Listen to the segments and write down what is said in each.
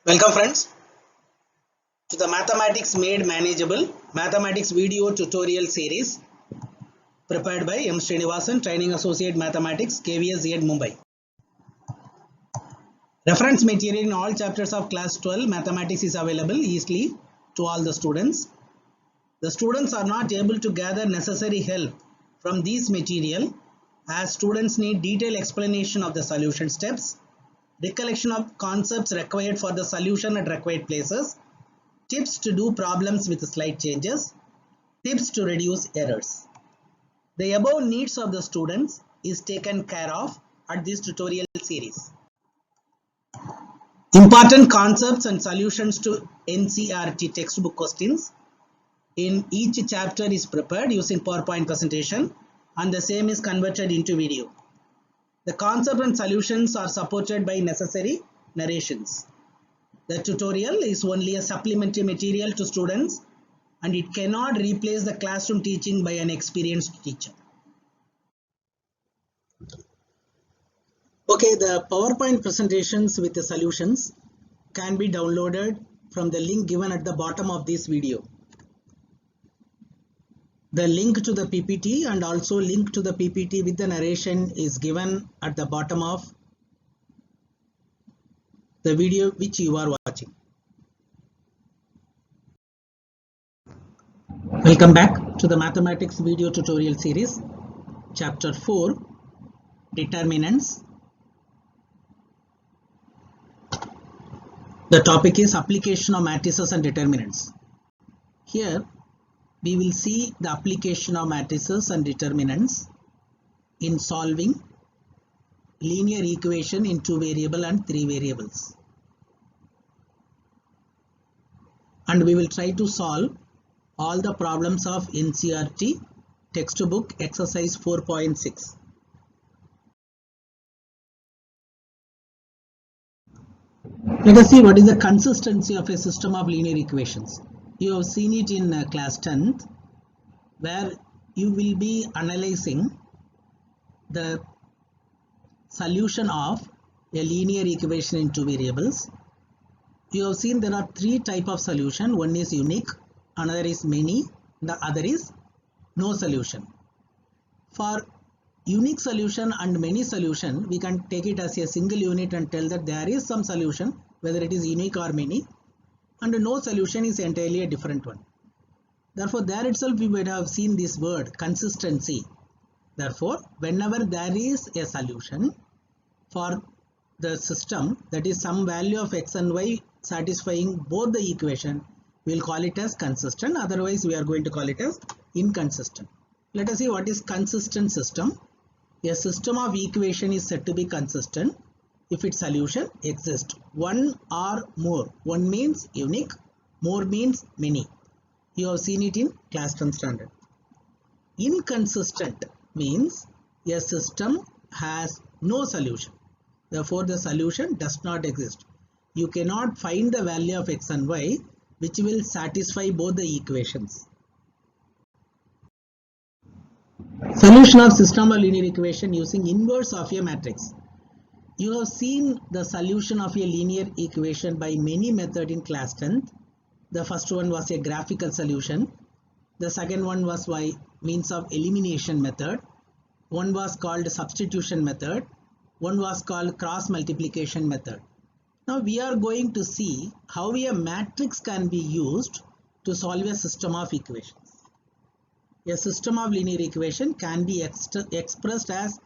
Welcome friends to the Mathematics Made Manageable Mathematics video tutorial series prepared by M. Srinivasan, Training Associate Mathematics, KVS Z Mumbai. Reference material in all chapters of class 12 Mathematics is available easily to all the students. The students are not able to gather necessary help from this material as students need detailed explanation of the solution steps, recollection of concepts required for the solution at required places, tips to do problems with slight changes, tips to reduce errors. The above needs of the students is taken care of at this tutorial series. Important concepts and solutions to NCERT textbook questions in each chapter is prepared using PowerPoint presentation and the same is converted into video. The concept and solutions are supported by necessary narrations. The tutorial is only a supplementary material to students and it cannot replace the classroom teaching by an experienced teacher. Okay, the PowerPoint presentations with the solutions can be downloaded from the link given at the bottom of this video. The link to the PPT and also link to the PPT with the narration is given at the bottom of the video which you are watching. Welcome back to the Mathematics video tutorial series, Chapter 4, Determinants. The topic is application of matrices and determinants. Here we will see the application of matrices and determinants in solving linear equation in 2 variable and 3 variables. And we will try to solve all the problems of NCERT textbook exercise 4.6. Let us see what is the consistency of a system of linear equations. You have seen it in class 10th where you will be analyzing the solution of a linear equation in 2 variables. You have seen there are 3 types of solution. One is unique, another is many, the other is no solution. For unique solution and many solution, we can take it as a single unit and tell that there is some solution whether it is unique or many, and no solution is entirely a different one. Therefore, there itself we would have seen this word consistency. Therefore, whenever there is a solution for the system, that is some value of x and y satisfying both the equation, we will call it as consistent. Otherwise, we are going to call it as inconsistent. Let us see what is consistent system. A system of equation is said to be consistent if its solution exists one or more. One means unique, more means many. You have seen it in class 10 standard. Inconsistent means a system has no solution. Therefore, the solution does not exist. You cannot find the value of x and y which will satisfy both the equations. Solution of system of linear equation using inverse of a matrix. You have seen the solution of a linear equation by many methods in class 10th. The first one was a graphical solution. The second one was by means of elimination method. One was called substitution method. One was called cross multiplication method. Now we are going to see how a matrix can be used to solve a system of equations. A system of linear equation can be expressed as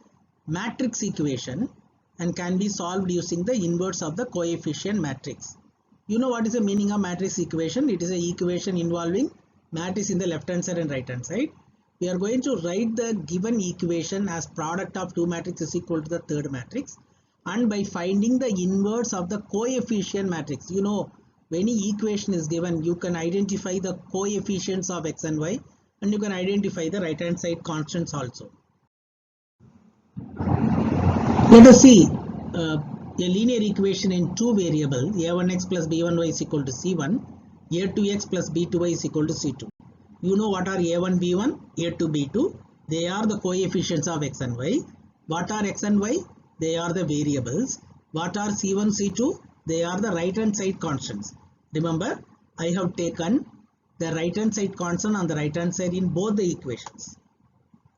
matrix equation and can be solved using the inverse of the coefficient matrix. You know what is the meaning of matrix equation? It is an equation involving matrix in the left hand side and right hand side. We are going to write the given equation as product of 2 matrices is equal to the third matrix, and by finding the inverse of the coefficient matrix. You know, when any equation is given, you can identify the coefficients of x and y, and you can identify the right hand side constants also. Let us see a linear equation in 2 variable a1x plus b1y is equal to c1, a2x plus b2y is equal to c2. You know what are a1, b1, a2, b2. They are the coefficients of x and y. What are x and y? They are the variables. What are c1, c2? they are the right hand side constants. Remember, I have taken the right hand side constant on the right hand side in both the equations.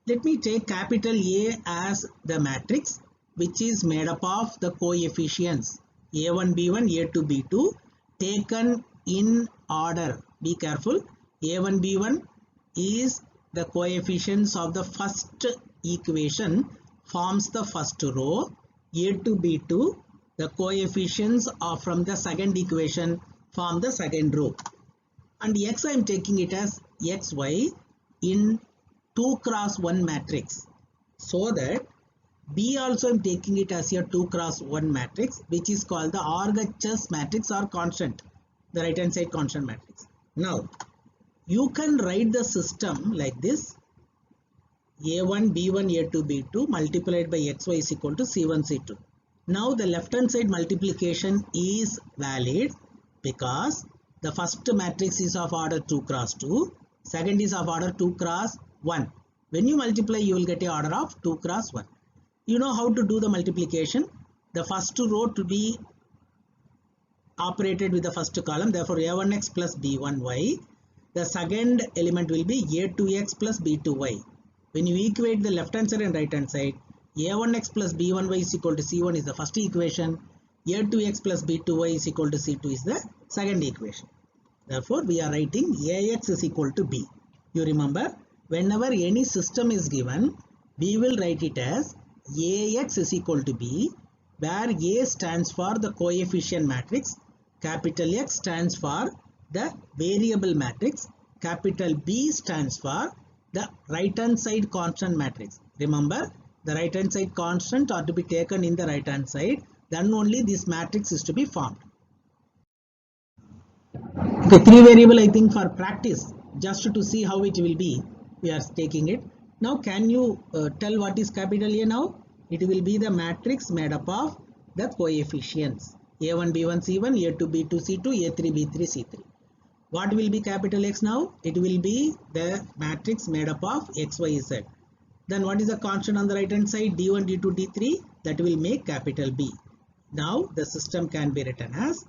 Let me take capital A as the matrix which is made up of the coefficients A1, B1, A2, B2 taken in order. Be careful. A1, B1 is the coefficients of the first equation forms the first row. A2, B2 the coefficients are from the second equation form the second row. And X I am taking it as XY in 2 cross 1 matrix, so that B also I am taking it as a 2 cross 1 matrix which is called the RHS matrix or constant, the right hand side constant matrix. Now you can write the system like this: A1, B1, A2, B2 multiplied by XY is equal to C1, C2. Now the left hand side multiplication is valid because the first matrix is of order 2 cross 2, second is of order 2 cross 1. When you multiply, you will get a order of 2 cross 1. You know how to do the multiplication. The first row to be operated with the first column, therefore A1x plus B1y. The second element will be A2x plus B2y. When you equate the left hand side and right hand side, A1x plus B1y is equal to C1 is the first equation. A2x plus B2y is equal to C2 is the second equation. Therefore, we are writing AX is equal to B. You remember, whenever any system is given, we will write it as AX is equal to B, where A stands for the coefficient matrix, capital X stands for the variable matrix, capital B stands for the right hand side constant matrix. Remember, the right hand side constant are to be taken in the right hand side, then only this matrix is to be formed. Okay, 3 variable I think for practice, just to see how it will be, we are taking it. Now can you tell what is capital A now? It will be the matrix made up of the coefficients A1, B1, C1, A2, B2, C2, A3, B3, C3. What will be capital X now? It will be the matrix made up of X, Y, Z. Then what is the constant on the right hand side? D1, D2, D3, that will make capital B. Now the system can be written as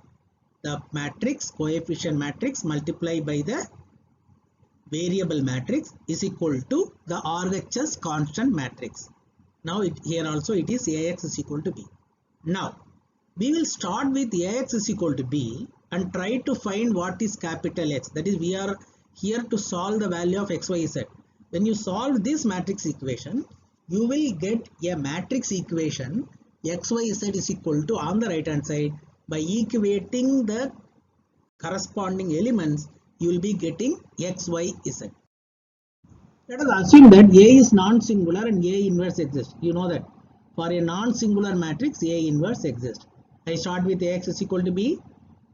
the matrix, coefficient matrix multiplied by the variable matrix is equal to the RHS constant matrix. Now here also it is AX is equal to B. Now we will start with AX is equal to B and try to find what is capital X. That is, we are here to solve the value of X, Y, Z. When you solve this matrix equation, you will get a matrix equation X, Y, Z is equal to, on the right hand side, by equating the corresponding elements, you will be getting X, Y, Z. Let us assume that A is non-singular and A inverse exists. You know that for a non-singular matrix, A inverse exists. I start with AX is equal to B.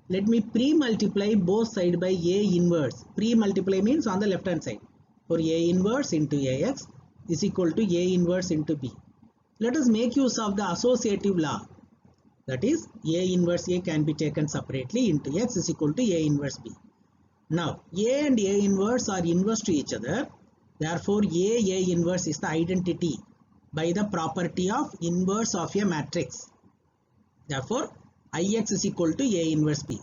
Let me pre-multiply both sides by A inverse. Pre-multiply means on the left hand side. For A inverse into AX is equal to A inverse into B. Let us make use of the associative law. That is, A inverse A can be taken separately into X is equal to A inverse B. Now, A and A inverse are inverse to each other. Therefore, A inverse is the identity by the property of inverse of a matrix. Therefore, Ix is equal to A inverse B.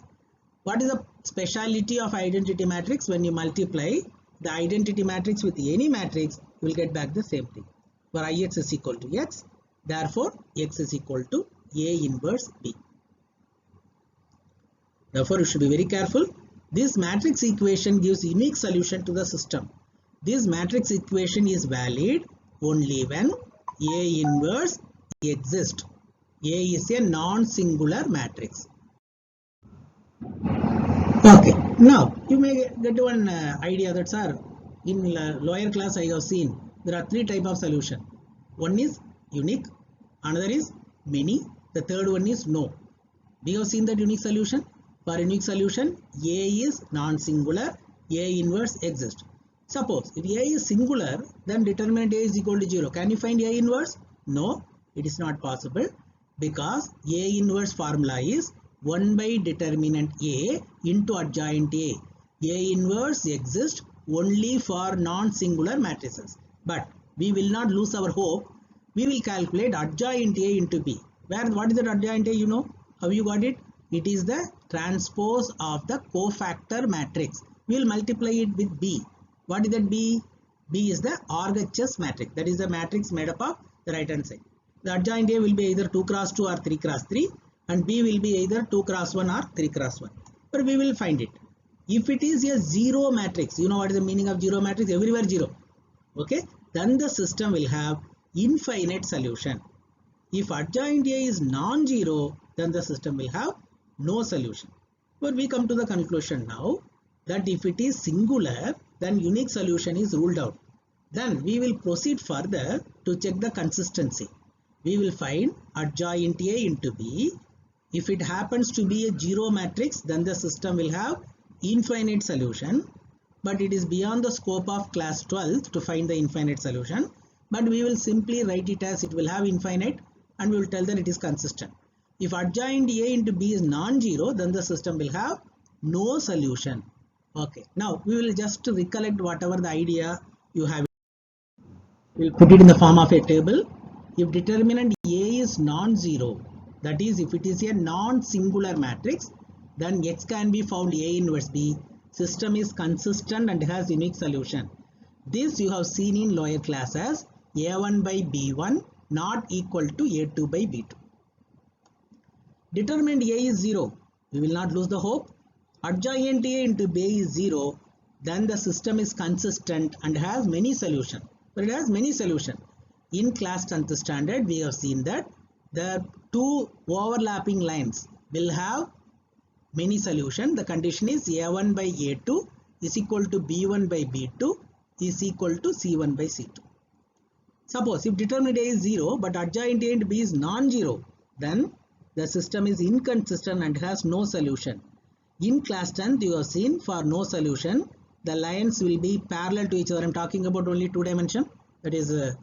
What is the speciality of identity matrix? When you multiply the identity matrix with any matrix, you will get back the same thing. For Ix is equal to X, therefore X is equal to A inverse B. Therefore, you should be very careful. This matrix equation gives unique solution to the system. This matrix equation is valid only when A inverse exists. A is a non-singular matrix. Okay, now you may get one idea that, sir, in lower class I have seen there are 3 types of solution. One is unique, another is many, the third one is no. We have seen that unique solution. For unique solution, A is non-singular, A inverse exists. Suppose if A is singular, then determinant A is equal to 0. Can you find A inverse? No, it is not possible, because A inverse formula is 1 by determinant A into adjoint A. A inverse exists only for non-singular matrices. But we will not lose our hope. We will calculate adjoint A into B. What is that adjoint A? You know how you got it? It is the transpose of the cofactor matrix. We will multiply it with B. What is that B? B is the RHS matrix. That is the matrix made up of the right hand side. The adjoint A will be either 2 cross 2 or 3 cross 3, and B will be either 2 cross 1 or 3 cross 1. But we will find it. If it is a zero matrix, you know what is the meaning of zero matrix? Everywhere zero. Okay, then the system will have infinite solution. If adjoint A is non-zero, then the system will have no solution. But we come to the conclusion now that if it is singular, then unique solution is ruled out. Then we will proceed further to check the consistency. We will find adjoint A into B. If it happens to be a zero matrix, then the system will have infinite solution. But it is beyond the scope of class 12 to find the infinite solution. But we will simply write it as it will have infinite, and we will tell that it is consistent. If adjoint A into B is non-zero, then the system will have no solution. Okay, now we will just recollect whatever the idea you have. We will put it in the form of a table. If determinant A is non-zero, that is if it is a non-singular matrix, then X can be found A inverse B. System is consistent and has unique solution. This you have seen in lower class as A1 by B1 not equal to A2 by B2. Determinant A is 0. We will not lose the hope. Adjoint A into B is 0. Then the system is consistent and has many solutions. But it has many solutions. In class 10th standard, we have seen that the two overlapping lines will have many solutions. The condition is A1 by A2 is equal to B1 by B2 is equal to C1 by C2. Suppose if determinant A is 0 but adjoint A and B is non-zero, then the system is inconsistent and has no solution. In class 10th, you have seen for no solution, the lines will be parallel to each other. I am talking about only two dimension. That is a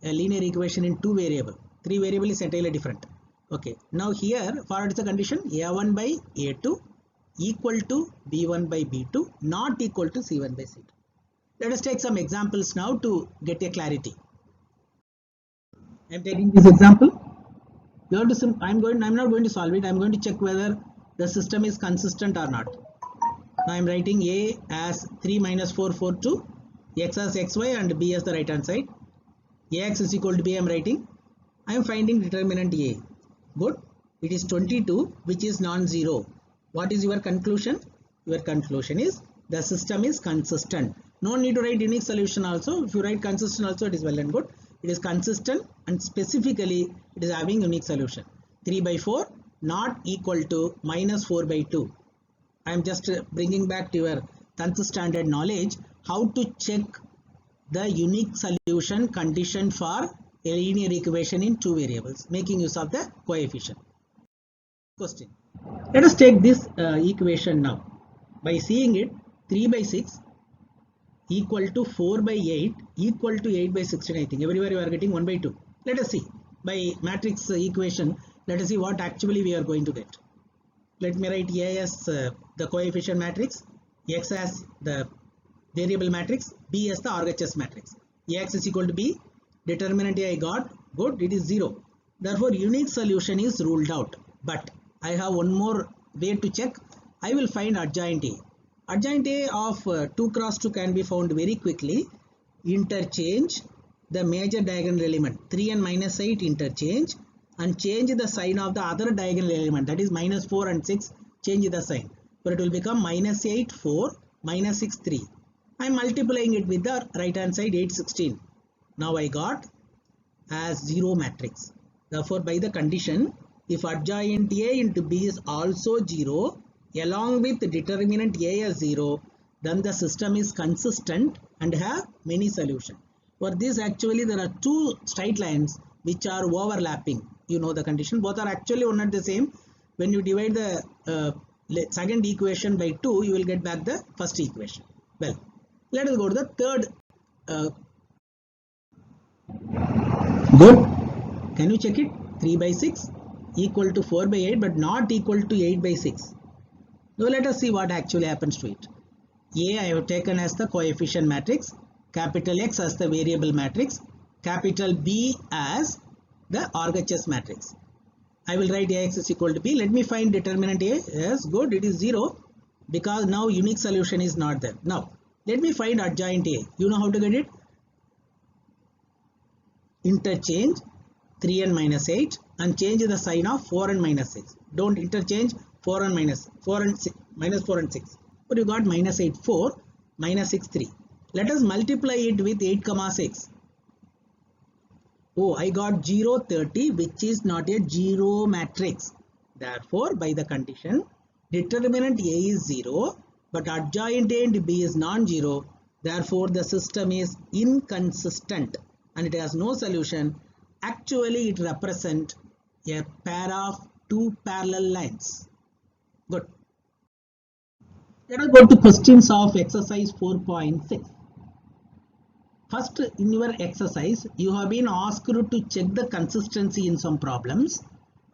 linear equation in two variable. Three variable is entirely different. Okay. Now here, for what is the condition? A1 by A2 equal to B1 by B2 not equal to C1 by C2. Let us take some examples now to get a clarity. I am taking this example. You have to. I'm not going to solve it. I am going to check whether the system is consistent or not. Now I am writing A as 3 minus 4, 4, 2, X as XY and B as the right hand side. Ax is equal to B I am writing. I am finding determinant A. Good. It is 22, which is non-zero. What is your conclusion? Your conclusion is the system is consistent. No need to write unique solution also. If you write consistent also, it is well and good. It is consistent and specifically it is having unique solution. 3 by 4 not equal to minus 4 by 2. I am just bringing back to your 10th standard knowledge how to check the unique solution condition for a linear equation in two variables, making use of the coefficient. Question. Let us take this equation now. By seeing it, 3 by 6 equal to 4 by 8 equal to 8 by 16. I think everywhere you are getting 1 by 2. Let us see. By matrix equation, let us see what actually we are going to get. Let me write A as the coefficient matrix, X as the variable matrix, B as the RHS matrix. Ax is equal to B. Determinant A I got. Good. It is 0. Therefore, unique solution is ruled out. But I have one more way to check. I will find adjoint A. Adjoint A of 2 cross 2 can be found very quickly. Interchange the major diagonal element 3 and minus 8 interchange and change the sign of the other diagonal element, that is minus 4 and 6, change the sign. So it will become minus 8 4 minus 6 3. I am multiplying it with the right hand side 8 16. Now I got as 0 matrix. Therefore by the condition, if adjoint A into B is also 0 along with determinant A as 0, then the system is consistent and have many solutions. For this actually there are two straight lines which are overlapping. You know the condition, both are actually one and the same. When you divide the second equation by 2, you will get back the first equation. Well, let us go to the third. Good. Can you check it? 3 by 6 equal to 4 by 8 but not equal to 8 by 6. Now let us see what actually happens to it. A I have taken as the coefficient matrix, capital X as the variable matrix, capital B as the RHS matrix. I will write Ax is equal to B. Let me find determinant A. Yes, good. It is 0 because now unique solution is not there. Now let me find adjoint A. You know how to get it? Interchange 3n minus 8 and change the sign of 4n minus 6. Don't interchange 4 and minus 4 and 6, minus 4 and 6. But you got minus 8 4 minus 6 3. Let us multiply it with 8 comma 6. Oh, I got 0 30, which is not a 0 matrix. Therefore, by the condition determinant A is 0 but adjoint A and B is non-zero. Therefore, the system is inconsistent and it has no solution. Actually, it represents a pair of two parallel lines. Good. Let us go to questions of exercise 4.6. First, in your exercise, you have been asked to check the consistency in some problems.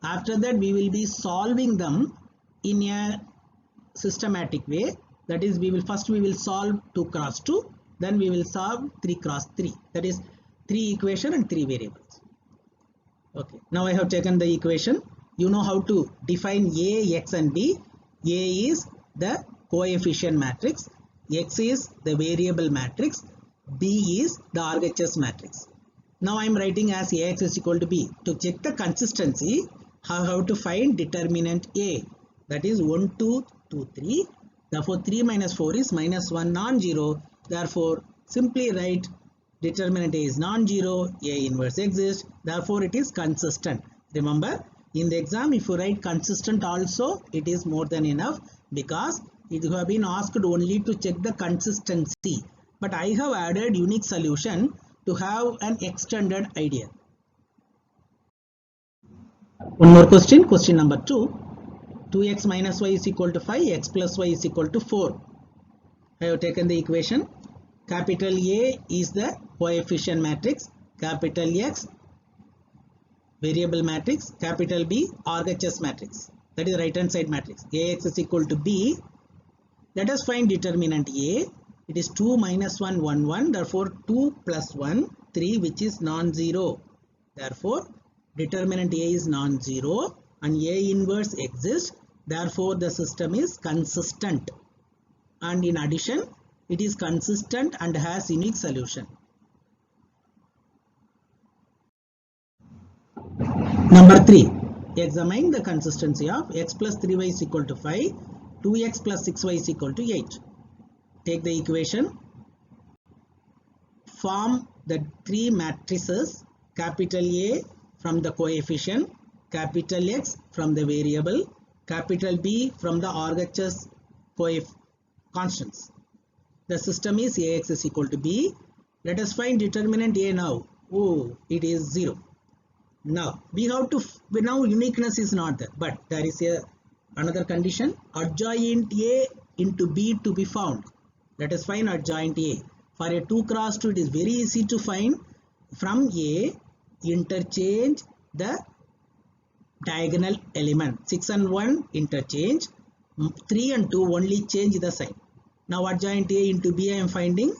After that, we will be solving them in a systematic way. That is, we will solve 2 cross 2, then we will solve 3 cross 3. That is 3 equation and 3 variables. Okay, now I have taken the equation. You know how to define A, X and B. A is the coefficient matrix, X is the variable matrix, B is the RHS matrix. Now I am writing as Ax is equal to B. To check the consistency, I have to find determinant A. That is 1, 2, 2, 3. Therefore 3 minus 4 is minus 1 non-zero. Therefore simply write determinant A is non-zero, A inverse exists. Therefore it is consistent. Remember, in the exam if you write consistent also, it is more than enough because it have been asked only to check the consistency. But I have added unique solution to have an extended idea. One more question, question number 2. 2x minus y is equal to 5, x plus y is equal to 4. I have taken the equation. Capital A is the coefficient matrix, capital X variable matrix, capital B RHS matrix. That is right hand side matrix. Ax is equal to B. Let us find determinant A. It is 2 minus 1 1 1. Therefore 2 plus 1 3, which is non-zero. Therefore determinant A is non-zero and A inverse exists. Therefore the system is consistent, and in addition it is consistent and has unique solution. Number 3. Examine the consistency of x plus 3y is equal to 5, 2x plus 6y is equal to 8. Take the equation. Form the 3 matrices, capital A from the coefficient, capital X from the variable, capital B from the RHS constants. The system is Ax is equal to B. Let us find determinant A now. Oh, it is 0. Now we have to, now uniqueness is not there, but there is another condition, adjoint A into B to be found. Let us find adjoint A. For a 2 cross 2, it is very easy to find. From A, interchange the diagonal element. 6 and 1 interchange, 3 and 2 only change the sign. Now adjoint A into B I am finding.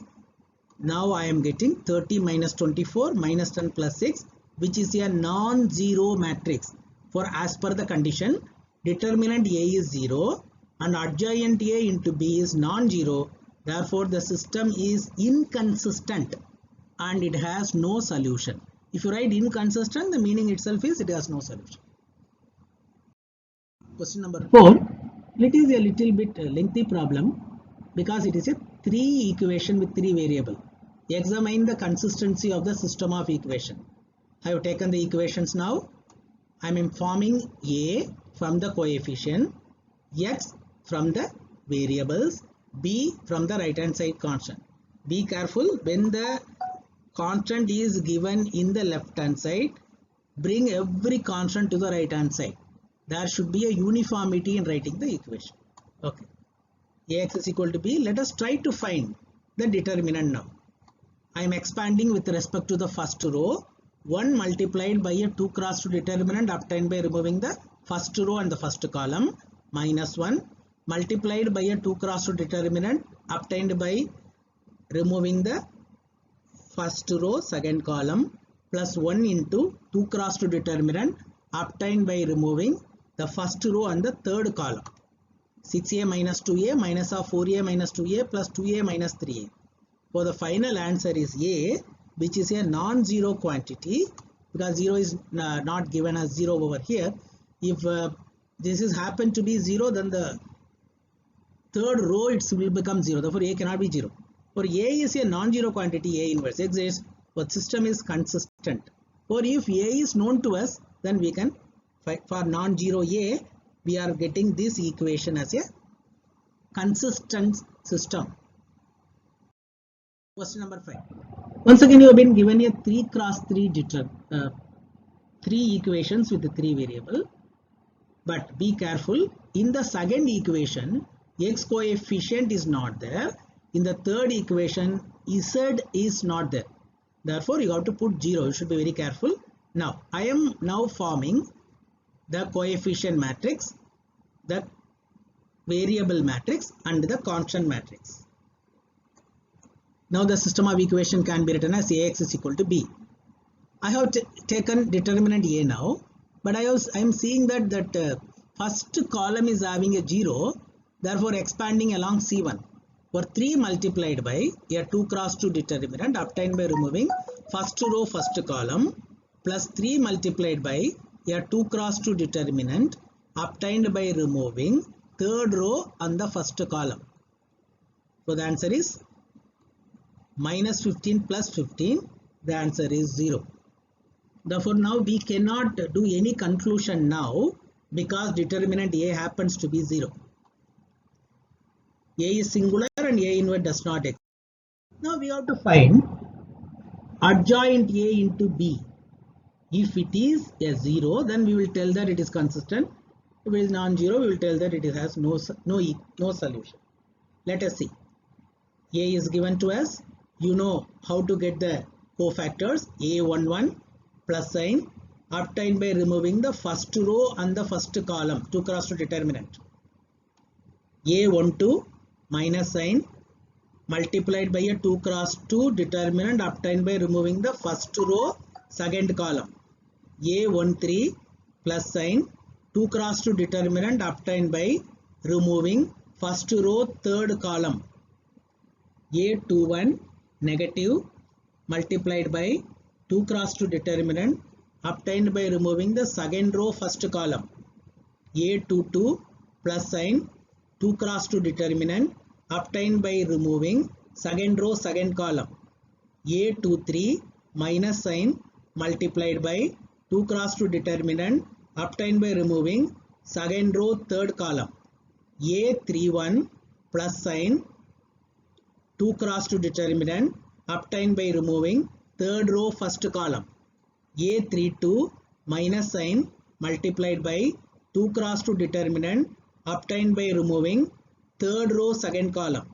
Now I am getting 30 minus 24 minus 10 plus 6, which is a non-zero matrix. For as per the condition, determinant A is 0 and adjoint A into B is non-zero. Therefore the system is inconsistent and it has no solution. If you write inconsistent, the meaning itself is it has no solution. Question number 4. It is a little bit lengthy problem because it is a 3 equation with 3 variable. Examine the consistency of the system of equation. I have taken the equations now. I am informing A from the coefficient, X from the variables, B from the right hand side constant. Be careful, when the constant is given in the left hand side, bring every constant to the right hand side. There should be a uniformity in writing the equation. Okay. Ax is equal to B. Let us try to find the determinant now. I am expanding with respect to the first row. 1 multiplied by a 2 cross 2 determinant obtained by removing the first row and the first column, minus 1 multiplied by a 2 cross 2 determinant obtained by removing the first row second column, plus 1 into 2 cross 2 determinant obtained by removing the first row and the third column. 6a minus 2a minus of 4a minus 2a plus 2a minus 3a. For the final answer is a, which is a non-zero quantity, because 0 is not given as 0 over here. If this is happen to be 0, then the third row it will become 0. Therefore a cannot be 0. For a is a non-zero quantity, a inverse exists, but system is consistent. For if a is known to us, then we can find for non-zero a, we are getting this equation as a consistent system. Question number 5. Once again, you have been given a 3 cross 3 three equations with the 3 variable. But be careful, in the second equation, x coefficient is not there. In the third equation, z is not there. Therefore, you have to put 0. You should be very careful. Now, I am now forming the coefficient matrix, the variable matrix and the constant matrix. Now the system of equation can be written as Ax is equal to B. I have taken determinant A now, but I am seeing that first column is having a 0, therefore expanding along C1. For 3 multiplied by a 2 cross 2 determinant obtained by removing first row first column plus 3 multiplied by a 2 cross 2 determinant obtained by removing third row on the first column. So the answer is minus 15 plus 15. The answer is 0. Therefore now we cannot do any conclusion now because determinant A happens to be 0. A is singular and A inverse does not exist. Now we have to find adjoint A into B. If it is a 0, then we will tell that it is consistent. If it is non-zero, we will tell that it has no solution. Let us see. A is given to us. You know how to get the cofactors. A11 plus sign obtained by removing the first row and the first column, 2 cross 2 determinant. A12 minus sign multiplied by a 2 cross 2 determinant obtained by removing the first row, second column. A13 plus sign 2 cross 2 determinant obtained by removing first row, third column. A21 negative multiplied by 2 cross 2 determinant obtained by removing the second row, first column. A22 plus sign 2 cross 2 determinant obtained by removing second row, second column. A23 minus sign multiplied by 2 cross 2 determinant obtained by removing second row, third column. A31 plus sign 2 cross 2 determinant obtained by removing third row, first column. A32 minus sign multiplied by 2 cross 2 determinant obtained by removing third row, second column.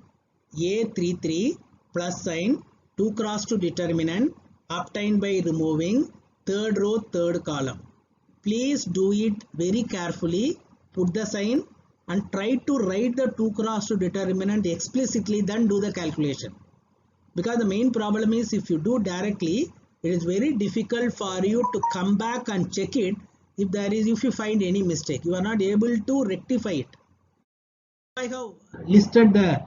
A33 plus sign 2 cross 2 determinant obtained by removing third row, third column. Please do it very carefully. Put the sign and try to write the 2 cross 2 determinant explicitly, then do the calculation. Because the main problem is if you do directly, it is very difficult for you to come back and check it. If you find any mistake, you are not able to rectify it. I have listed the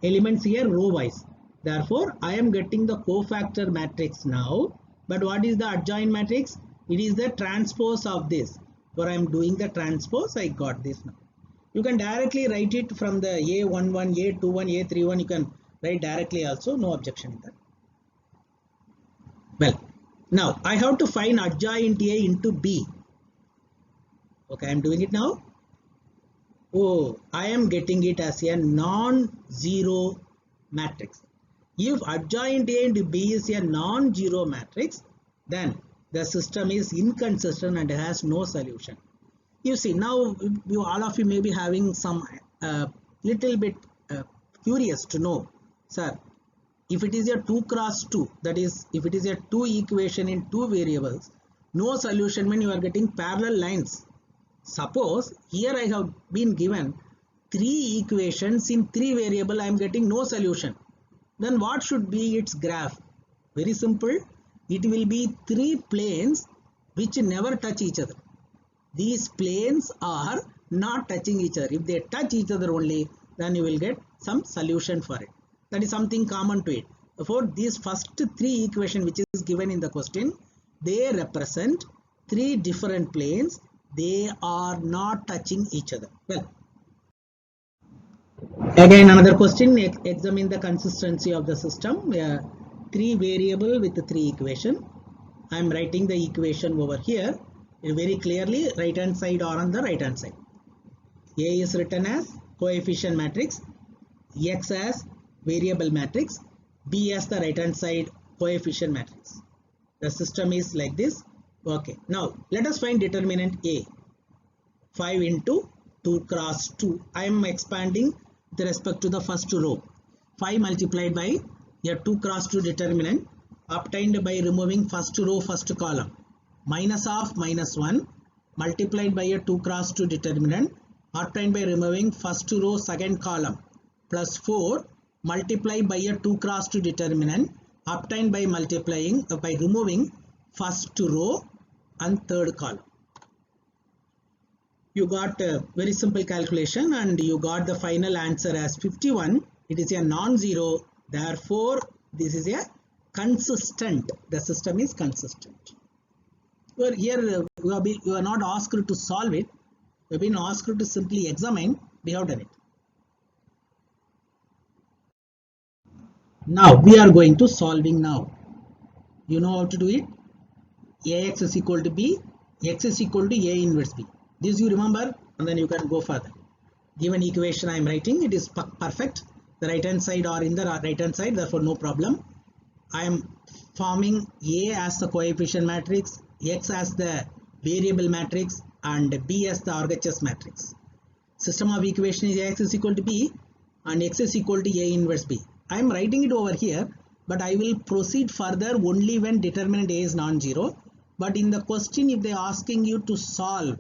elements here row wise. Therefore, I am getting the cofactor matrix now. But what is the adjoint matrix? It is the transpose of this. Where I am doing the transpose, I got this now. You can directly write it from the A11, A21, A31. You can write directly also. No objection in that. Well, now I have to find adjoint A into B. Okay, I am doing it now. Oh, I am getting it as a non-zero matrix. If adjoint A into B is a non-zero matrix, then the system is inconsistent and has no solution. You see, now all of you may be having some little bit curious to know, sir, if it is a 2 cross 2, that is, if it is a 2 equation in 2 variables, no solution means you are getting parallel lines. Suppose here I have been given 3 equations in 3 variables, I am getting no solution. Then what should be its graph? Very simple. It will be 3 planes which never touch each other. these planes are not touching each other. If they touch each other only, then you will get some solution for it. That is something common to it. Therefore, these first three equations which is given in the question, they represent three different planes. They are not touching each other. Well, again another question, examine the consistency of the system. Three variable with the three equation. I am writing the equation over here. Very clearly, right hand side or on the right hand side. A is written as coefficient matrix, X as variable matrix, B as the right hand side coefficient matrix. The system is like this. Okay, now let us find determinant A. 5 into 2 cross 2. I am expanding with respect to the first row. 5 multiplied by a 2 cross 2 determinant obtained by removing first row first column. Minus of minus 1 multiplied by a 2 cross 2 determinant obtained by removing first row second column, plus 4 multiplied by a 2 cross 2 determinant obtained by removing first row and third column. You got a very simple calculation and you got the final answer as 51. It is a non-zero, therefore this is a consistent. The system is consistent. Here you are not asked to solve it. You have been asked to simply examine. We have done it. Now we are going to solving now. You know how to do it. Ax is equal to b, x is equal to a inverse b. This you remember and then you can go further. Given equation I am writing, it is perfect. The right hand side or in the right hand side, therefore no problem. I am forming A as the coefficient matrix, X as the variable matrix and B as the RHS matrix. System of equation is Ax is equal to B and X is equal to A inverse B. I am writing it over here, but I will proceed further only when determinant A is non-zero. But in the question, if they are asking you to solve,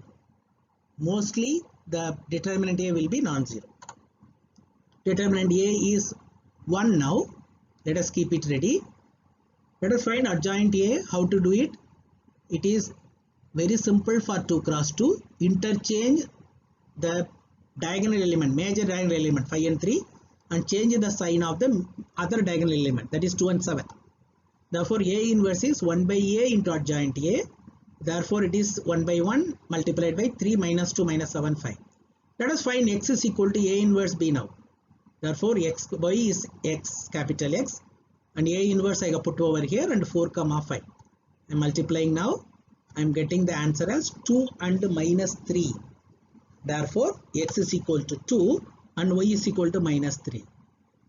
mostly the determinant A will be non-zero. Determinant A is 1 now. Let us keep it ready. Let us find adjoint A. How to do it? It is very simple for 2 cross 2. Interchange the diagonal element, major diagonal element 5 and 3 and change the sign of the other diagonal element, that is 2 and 7. Therefore, A inverse is 1 by A into adjoint A. Therefore, it is 1 by 1 multiplied by 3 minus 2 minus 7, 5. Let us find X is equal to A inverse B now. Therefore, Y is X, capital X, and A inverse I put over here and 4 comma 5. I am multiplying now. I am getting the answer as 2 and minus 3. Therefore, X is equal to 2 and Y is equal to minus 3.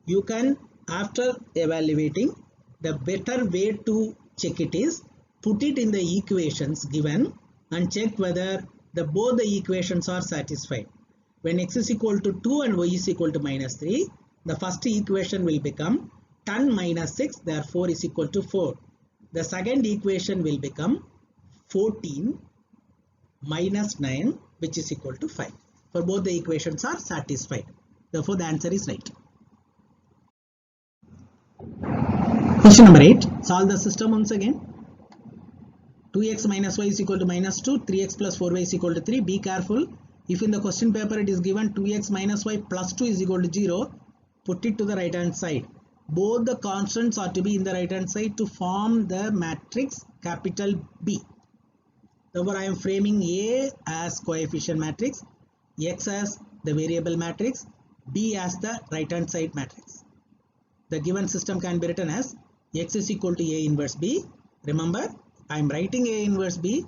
You can, after evaluating, the better way to check it is put it in the equations given and check whether both the equations are satisfied. When X is equal to 2 and Y is equal to minus 3, the first equation will become 10 minus 6, therefore is equal to 4. The second equation will become 14 minus 9, which is equal to 5. For both the equations are satisfied. Therefore, the answer is right. Question number 8. Solve the system once again. 2x minus y is equal to minus 2. 3x plus 4y is equal to 3. Be careful. If in the question paper it is given 2x minus y plus 2 is equal to 0, put it to the right hand side. Both the constants are to be in the right hand side to form the matrix capital B. Therefore, I am framing A as coefficient matrix, X as the variable matrix, B as the right hand side matrix. The given system can be written as X is equal to A inverse B. Remember, I am writing A inverse B.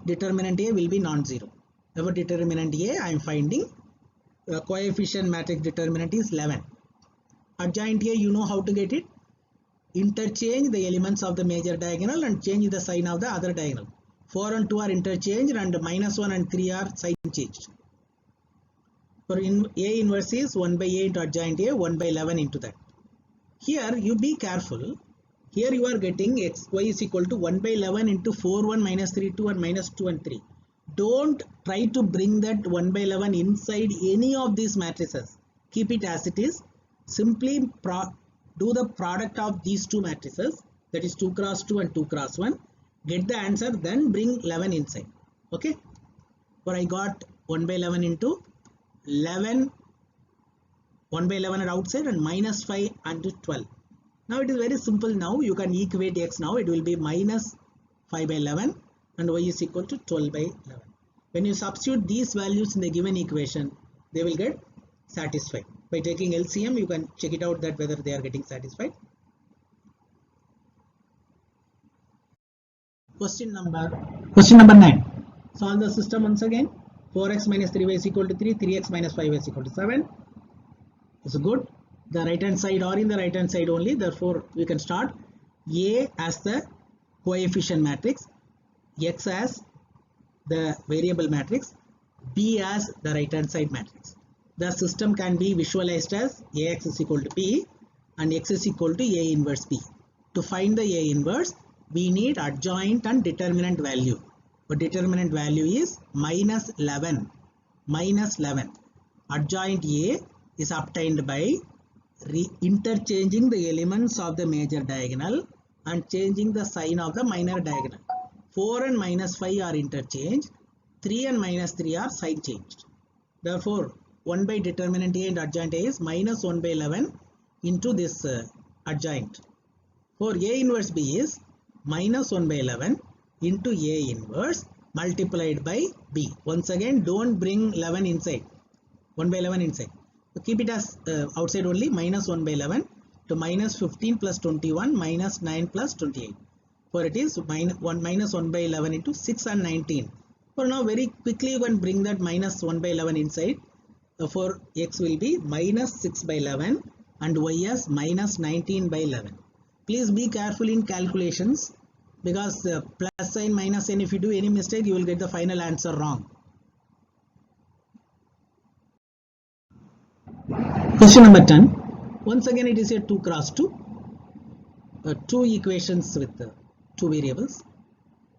Determinant A will be non-zero. Therefore, determinant A I am finding the coefficient matrix determinant is 11. Adjoint A, you know how to get it. Interchange the elements of the major diagonal and change the sign of the other diagonal. 4 and 2 are interchanged and minus 1 and 3 are sign changed. For A inverse is 1 by A into adjoint A, 1 by 11 into that. Here you be careful. Here you are getting X, Y is equal to 1 by 11 into 4, 1, minus 3, 2 and minus 2 and 3. Don't try to bring that 1 by 11 inside any of these matrices. Keep it as it is. Simply do the product of these two matrices, that is 2 cross 2 and 2 cross 1. Get the answer, then bring 11 inside. Okay, or I got 1 by 11 into 11, 1 by 11 at outside and minus 5 and 12. Now it is very simple. Now you can equate x. Now it will be minus 5 by 11 and y is equal to 12 by 11. When you substitute these values in the given equation, they will get satisfied. By taking LCM, you can check it out that whether they are getting satisfied. Question number 9. Solve the system once again. 4x minus 3y is equal to 3, 3x minus 5y is equal to 7. It's good. The right hand side or in the right hand side only. Therefore, we can start A as the coefficient matrix, X as the variable matrix, B as the right hand side matrix. The system can be visualized as Ax is equal to B and X is equal to A inverse B. To find the A inverse, we need adjoint and determinant value. But determinant value is minus 11. Minus 11. Adjoint A is obtained by interchanging the elements of the major diagonal and changing the sign of the minor diagonal. 4 and minus 5 are interchanged. 3 and minus 3 are sign changed. Therefore, 1 by determinant A and adjoint A is minus 1 by 11 into this adjoint. For A inverse B is minus 1 by 11 into A inverse multiplied by B. Once again, don't bring 11 inside. 1 by 11 inside. So keep it as outside only, minus 1 by 11 to minus 15 plus 21 minus 9 plus 28. For it is minus 1 by 11 into 6 and 19. For now, very quickly you can bring that minus 1 by 11 inside. For x will be minus 6 by 11 and y as minus 19 by 11. Please be careful in calculations, because plus sign, minus sign, if you do any mistake, you will get the final answer wrong. Question number 10. Once again, it is a 2 cross 2. Two equations with two variables.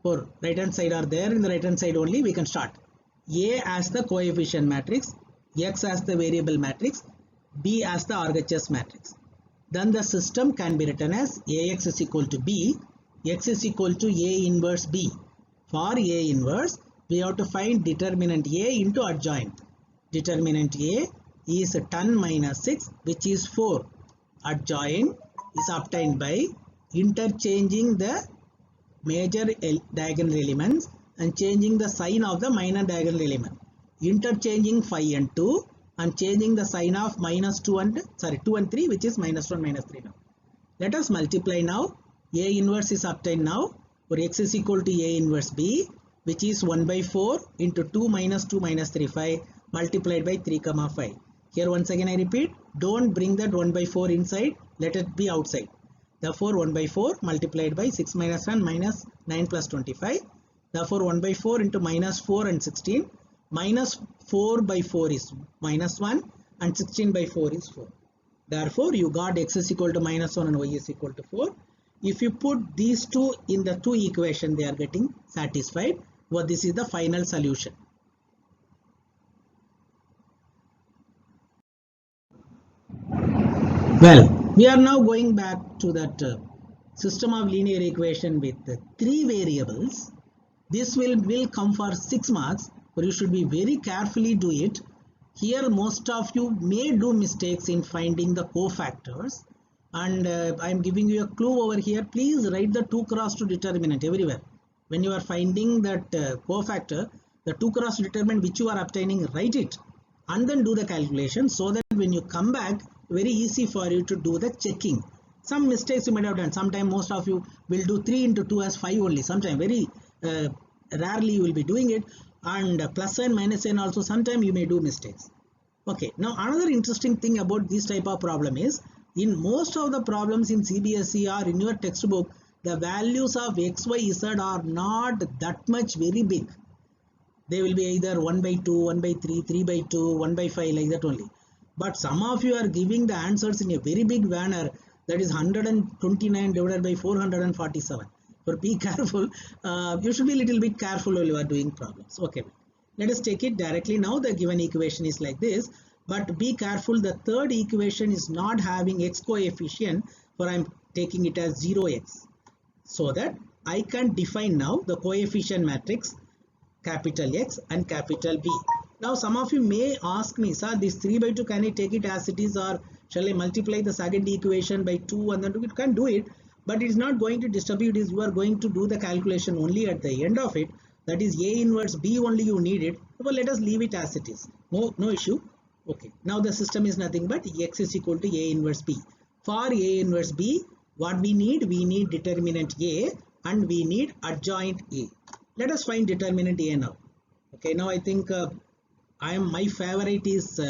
For right hand side are there. In the right hand side only, we can start. A as the coefficient matrix, X as the variable matrix, B as the RHS matrix. Then the system can be written as Ax is equal to B, X is equal to A inverse B. For A inverse, we have to find determinant A into adjoint. Determinant A is 10 minus 6, which is 4. Adjoint is obtained by interchanging the major diagonal elements and changing the sign of the minor diagonal element. Interchanging 5 and 2 and changing the sign of minus 2 and 3, which is minus 1 minus 3 now. Let us multiply now. A inverse is obtained now. For x is equal to A inverse B, which is 1 by 4 into 2 minus 3 5 multiplied by 3 comma 5. Here once again I repeat, don't bring that 1 by 4 inside, let it be outside. Therefore 1 by 4 multiplied by 6 minus 1 minus 9 plus 25. Therefore 1 by 4 into minus 4 and 16. Minus 4 by 4 is minus 1 and 16 by 4 is 4. Therefore you got x is equal to minus 1 and y is equal to 4. If you put these two in the two equation, they are getting satisfied. Well, this is the final solution. Well, we are now going back to that system of linear equation with three variables. This will come for 6 marks, but you should be very carefully do it. Here most of you may do mistakes in finding the cofactors, and I am giving you a clue over here. Please write the 2 cross 2 determinant everywhere. When you are finding that cofactor, the 2 cross determinant which you are obtaining, write it and then do the calculation, so that when you come back, very easy for you to do the checking. Some mistakes you might have done. Sometimes most of you will do 3 into 2 as 5 only. Sometimes very rarely you will be doing it, and plus sign minus sign also sometimes you may do mistakes. Okay, now another interesting thing about this type of problem is, in most of the problems in CBSE or in your textbook, the values of x, y, z are not that much very big. They will be either 1 by 2, 1 by 3, 3 by 2, 1 by 5, like that only. But some of you are giving the answers in a very big manner, that is 129 divided by 447. But be careful, you should be a little bit careful while you are doing problems. Okay, let us take it directly now. The given equation is like this, but be careful, the third equation is not having x coefficient, for I am taking it as 0x. So that I can define now the coefficient matrix capital X and capital B. Now some of you may ask me, sir, this 3 by 2, can I take it as it is, or shall I multiply the second equation by 2 and then you can do it, but it is not going to disturb you. It is, you are going to do the calculation only at the end of it. That is A inverse B only you need it. So let us leave it as it is. No issue. Okay. Now the system is nothing but X is equal to A inverse B. For A inverse B, what we need? We need determinant A and we need adjoint A. Let us find determinant A now. Okay. Now I think my favorite is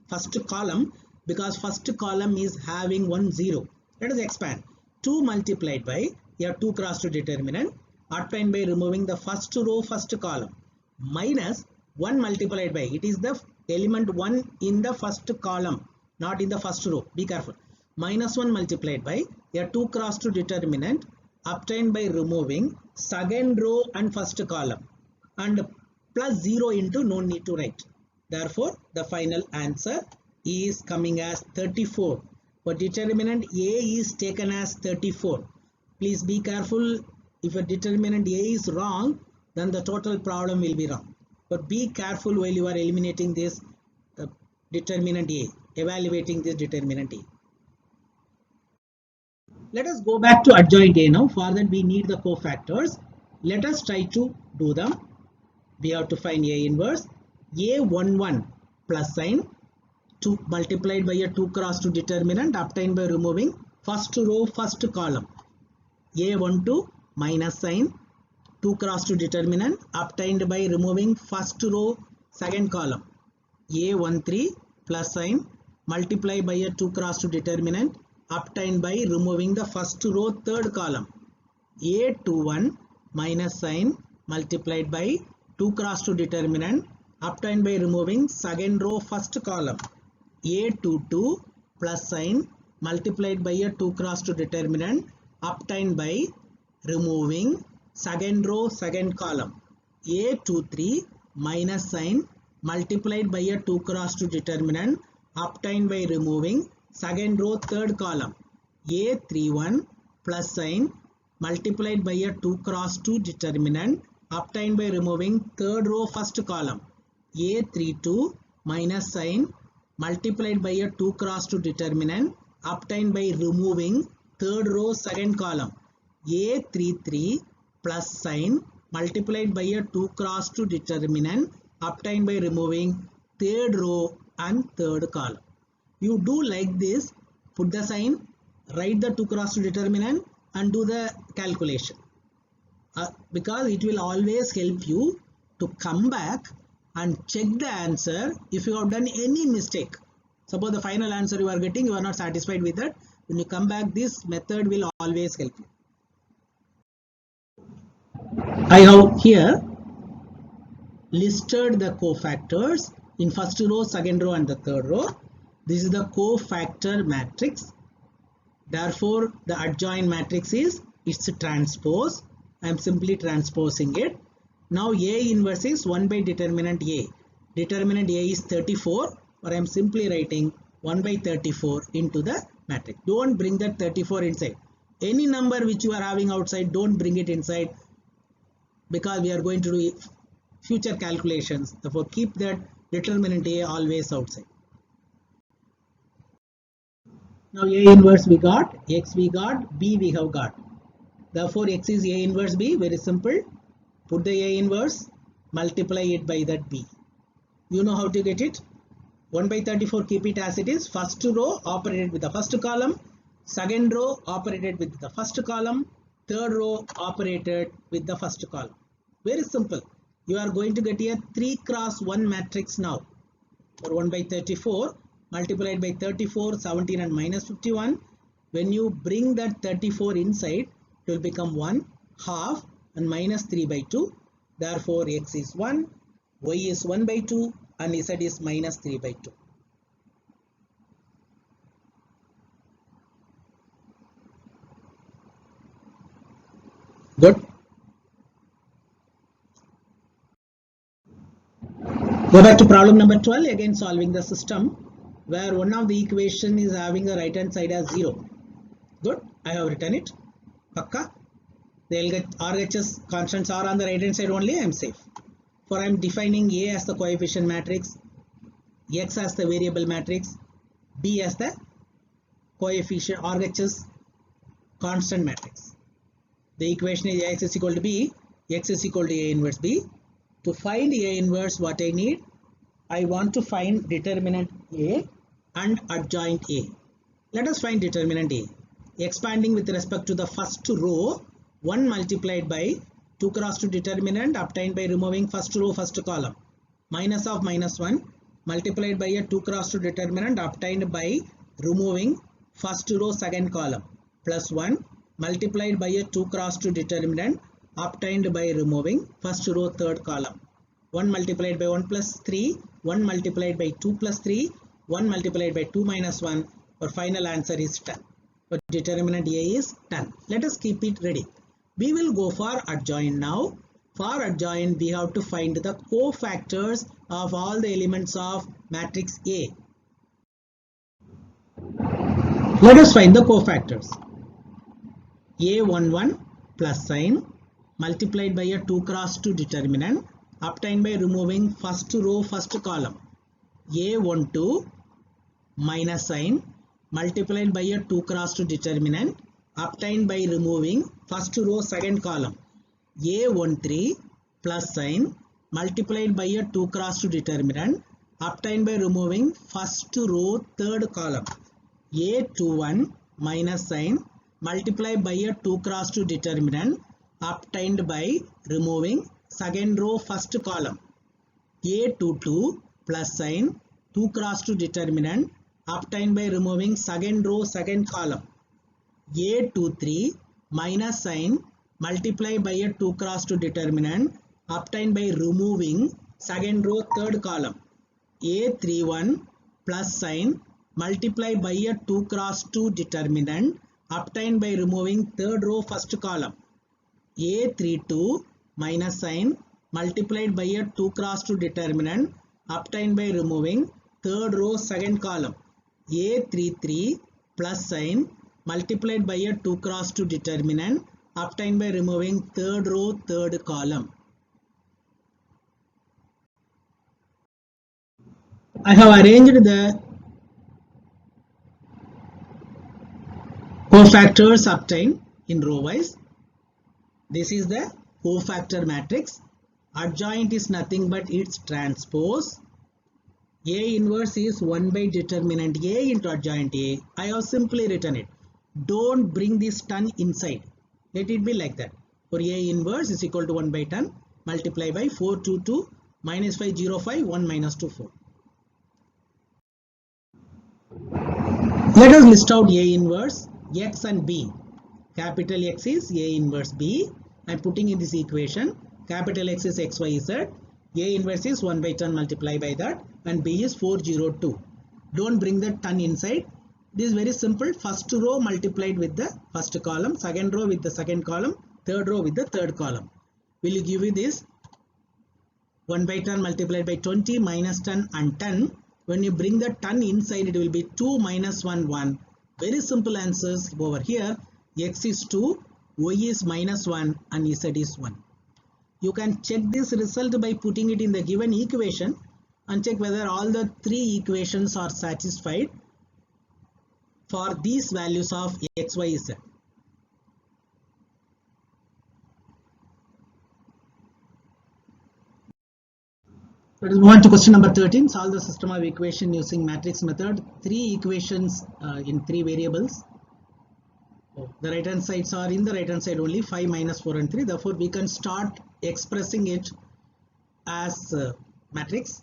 first column, because first column is having 1 0. Let us expand. 2 multiplied by, here 2 cross 2 determinant, obtained by removing the first row first column, minus 1 multiplied by, it is the element 1 in the first column, not in the first row, be careful, minus 1 multiplied by, here 2 cross 2 determinant, obtained by removing second row and first column, and plus 0 into, no need to write. Therefore the final answer is coming as 34. For determinant A is taken as 34. Please be careful. If a determinant A is wrong, then the total problem will be wrong. But be careful while you are eliminating this determinant A, evaluating this determinant A. Let us go back to adjoint A now. For that we need the cofactors. Let us try to do them. We have to find A inverse. A11 plus sign 2 multiplied by a 2 cross 2 determinant obtained by removing first row first column. A12 minus sign 2 cross 2 determinant obtained by removing first row second column. A13 plus sign multiplied by a 2 cross 2 determinant obtained by removing the first row third column. A21 minus sign multiplied by 2 cross 2 determinant obtained by removing second row first column. A22 plus sign multiplied by a 2 cross 2 determinant obtained by removing second row second column. A23 minus sign multiplied by a 2 cross 2 determinant obtained by removing second row third column. A31 plus sign multiplied by a 2 cross 2 determinant obtained by removing third row first column. A32 minus sign multiplied by a 2 cross 2 determinant obtained by removing third row second column. A33 plus sign multiplied by a 2 cross 2 determinant obtained by removing third row and third column. You do like this, put the sign, write the 2 cross 2 determinant and do the calculation. Because it will always help you to come back and check the answer if you have done any mistake. Suppose the final answer you are getting, you are not satisfied with that. When you come back, this method will always help you. I have here listed the cofactors in first row, second row and the third row. This is the cofactor matrix. Therefore, the adjoint matrix is its transpose. I am simply transposing it. Now A inverse is 1 by determinant A. Determinant A is 34, or I am simply writing 1 by 34 into the matrix. Don't bring that 34 inside. Any number which you are having outside, don't bring it inside, because we are going to do future calculations. Therefore, keep that determinant A always outside. Now A inverse we got, X we got, B we have got. Therefore, X is A inverse B. Very simple. Put the A inverse, multiply it by that B. You know how to get it. 1 by 34, keep it as it is. First row operated with the first column. Second row operated with the first column. Third row operated with the first column. Very simple. You are going to get a 3 cross 1 matrix now. For 1 by 34 multiplied by 34, 17 and minus 51. When you bring that 34 inside, it will become 1 half and minus 3 by 2. Therefore, X is 1, Y is 1 by 2 and Z is minus 3 by 2. Good. Go back to problem number 12, again solving the system where one of the equation is having the right hand side as 0. Good, I have written it. Pakka. The RHS constants are on the right hand side only, I am safe. For I am defining A as the coefficient matrix, X as the variable matrix, B as the coefficient RHS constant matrix. The equation is Ax is equal to B, X is equal to A inverse B. To find A inverse, what I need? I want to find determinant A and adjoint A. Let us find determinant A. Expanding with respect to the first row, 1 multiplied by 2 cross 2 determinant obtained by removing first row first column, minus of minus 1 multiplied by a 2 cross 2 determinant obtained by removing first row second column, plus 1 multiplied by a 2 cross 2 determinant obtained by removing first row third column. 1 multiplied by 1 plus 3, 1 multiplied by 2 plus 3, 1 multiplied by 2 minus 1. Our final answer is 10. But determinant A is 10. Let us keep it ready. We will go for adjoint now. For adjoint, we have to find the cofactors of all the elements of matrix A. Let us find the cofactors. A11 plus sign multiplied by a 2 cross 2 determinant obtained by removing first row first column. A12 minus sign multiplied by a 2 cross 2 determinant obtained by removing first row second column. A13 plus sign multiplied by a 2 cross 2 determinant obtained by removing first row third column. A21 minus sign multiplied by a 2 cross 2 determinant obtained by removing second row first column. A22 plus sign 2 cross 2 determinant obtained by removing second row second column. A23 minus sign multiplied by a 2 cross 2 determinant obtained by removing second row third column. A31 plus sign multiplied by a 2 cross 2 determinant obtained by removing third row first column. A32 minus sign multiplied by a 2 cross 2 determinant obtained by removing third row second column. A33 plus sign multiplied by a 2 cross 2 determinant obtained by removing third row third column. I have arranged the cofactors obtained in row wise. This is the cofactor matrix. Adjoint is nothing but its transpose. A inverse is 1 by determinant A into adjoint A. I have simply written it. Don't bring this 10 inside. Let it be like that. For A inverse is equal to 1 by 10 multiply by 422 minus 505 1 minus 24. Let us list out A inverse, X and B. Capital X is A inverse B. I am putting in this equation. Capital X is XYZ. A inverse is 1 by 10 multiplied by that and B is 402. Don't bring the 10 inside. This is very simple. First row multiplied with the first column, second row with the second column, third row with the third column. Will you give you this? 1 by 10 multiplied by 20 minus 10 and 10. When you bring the 10 inside, it will be 2 minus 1, 1. Very simple answers over here. X is 2, Y is minus 1 and Z is 1. You can check this result by putting it in the given equation and check whether all the three equations are satisfied for these values of X, Y, Z. Let us move on to question number 13. Solve the system of equation using matrix method. Three equations in three variables. The right hand sides are in the right hand side only 5 minus 4 and 3. Therefore, we can start expressing it as matrix.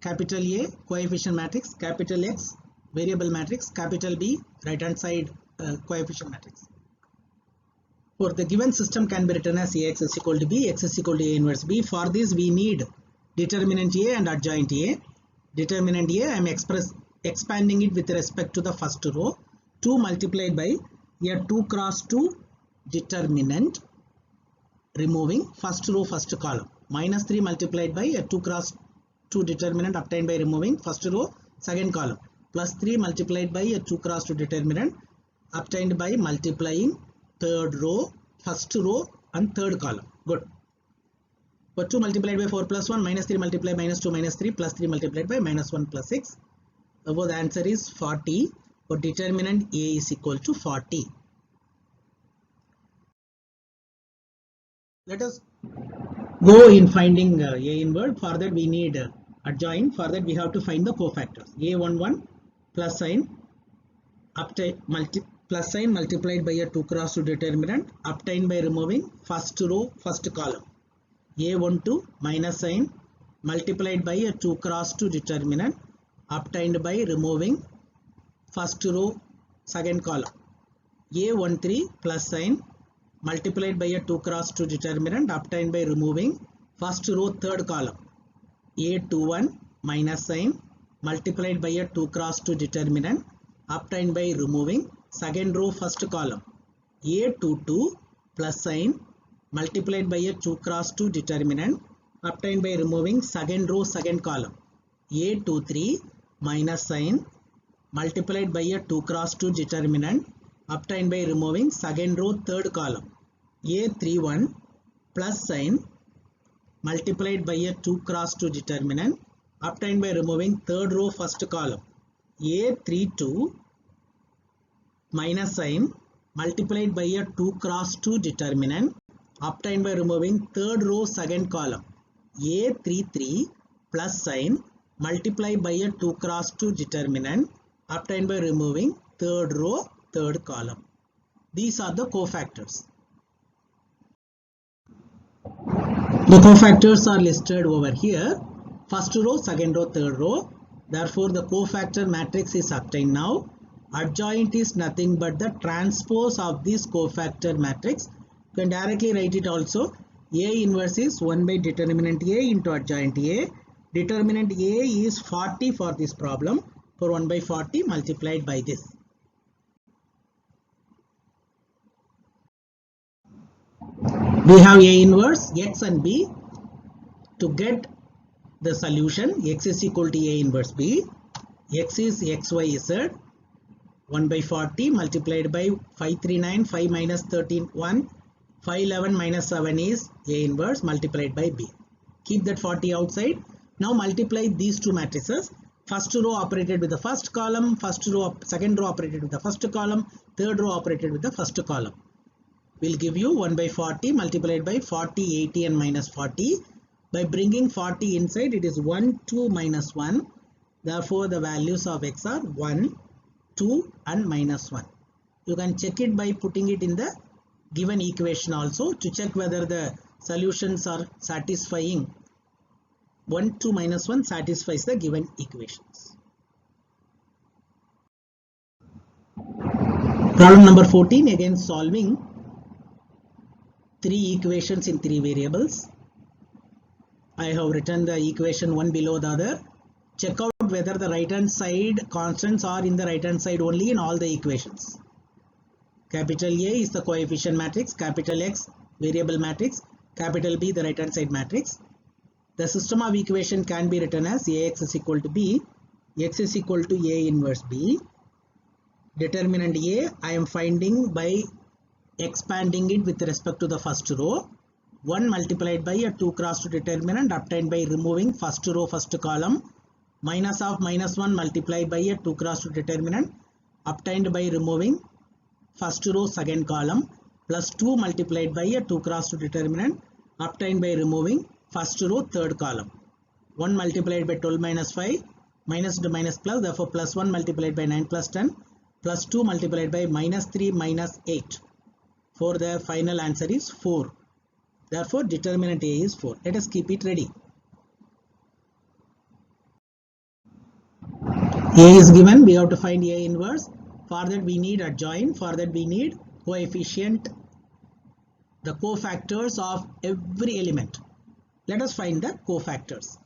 Capital A coefficient matrix, capital X variable matrix, capital B right hand side coefficient matrix. For the given system can be written as Ax is equal to B, X is equal to A inverse B. For this we need determinant A and adjoint A. Determinant A, I am expanding it with respect to the first row. 2 multiplied by a 2 cross 2 determinant removing first row first column. Minus 3 multiplied by a 2 cross 2 determinant obtained by removing first row second column. Plus 3 multiplied by a 2 cross 2 determinant obtained by multiplying third row, first row and third column. Good. For 2 multiplied by 4 plus 1, minus 3 multiplied by minus 2 minus 3 plus 3 multiplied by minus 1 plus 6. Therefore, the answer is 40. For determinant A is equal to 40. Let us go in finding A inverse. For that we need adjoint. For that we have to find the cofactors. A11 plus sign plus sign multiplied by a 2 cross 2 determinant obtained by removing first row first column. A12 minus sign multiplied by a 2 cross 2 determinant obtained by removing first row second column. A13 plus sign multiplied by a 2 cross 2 determinant obtained by removing first row third column. A21 minus sign multiplied by a 2 cross 2 determinant obtained by removing second row first column. A22 plus sign multiplied by a 2 cross 2 determinant obtained by removing second row second column. A23 minus sign multiplied by a 2 cross 2 determinant obtained by removing second row third column. A31 plus sign multiplied by a 2 cross 2 determinant obtained by removing third row first column. A32 minus sign multiplied by a 2 cross 2 determinant obtained by removing third row second column. A33 plus sign multiplied by a 2 cross 2 determinant obtained by removing third row third column. These are the cofactors. The cofactors are listed over here. First row, second row, third row. Therefore, the cofactor matrix is obtained now. Adjoint is nothing but the transpose of this cofactor matrix. You can directly write it also. A inverse is 1 by determinant A into adjoint A. Determinant A is 40 for this problem. For 1 by 40 multiplied by this. We have A inverse X and B. To get the solution, X is equal to A inverse B. X is XYZ. 1 by 40 multiplied by 539, 5 minus 13, 1. 511 minus 7 is A inverse multiplied by B. Keep that 40 outside. Now multiply these two matrices. First row operated with the first column, second row operated with the first column, third row operated with the first column. Will give you 1 by 40 multiplied by 40, 80 and minus 40. By bringing 40 inside, it is 1, 2, minus 1. Therefore, the values of X are 1, 2 and minus 1. You can check it by putting it in the given equation also to check whether the solutions are satisfying. 1, 2, minus 1 satisfies the given equations. Problem number 14, again solving 3 equations in 3 variables. I have written the equation one below the other. Check out whether the right hand side constants are in the right hand side only in all the equations. Capital A is the coefficient matrix, capital X variable matrix, capital B the right hand side matrix. The system of equation can be written as Ax is equal to B, X is equal to A inverse B. Determinant A I am finding by expanding it with respect to the first row. 1 multiplied by a 2 cross 2 determinant obtained by removing first row first column. Minus of minus 1 multiplied by a 2 cross 2 determinant obtained by removing first row second column. Plus 2 multiplied by a 2 cross 2 determinant obtained by removing first row third column. 1 multiplied by 12 minus 5 minus to minus plus, therefore plus 1 multiplied by 9 plus 10 plus 2 multiplied by minus 3 minus 8. For the final answer is 4. Therefore determinant A is 4. Let us keep it ready. A is given, we have to find A inverse. For that we need adjoint, for that we need coefficient, the cofactors of every element. Let us find the cofactors.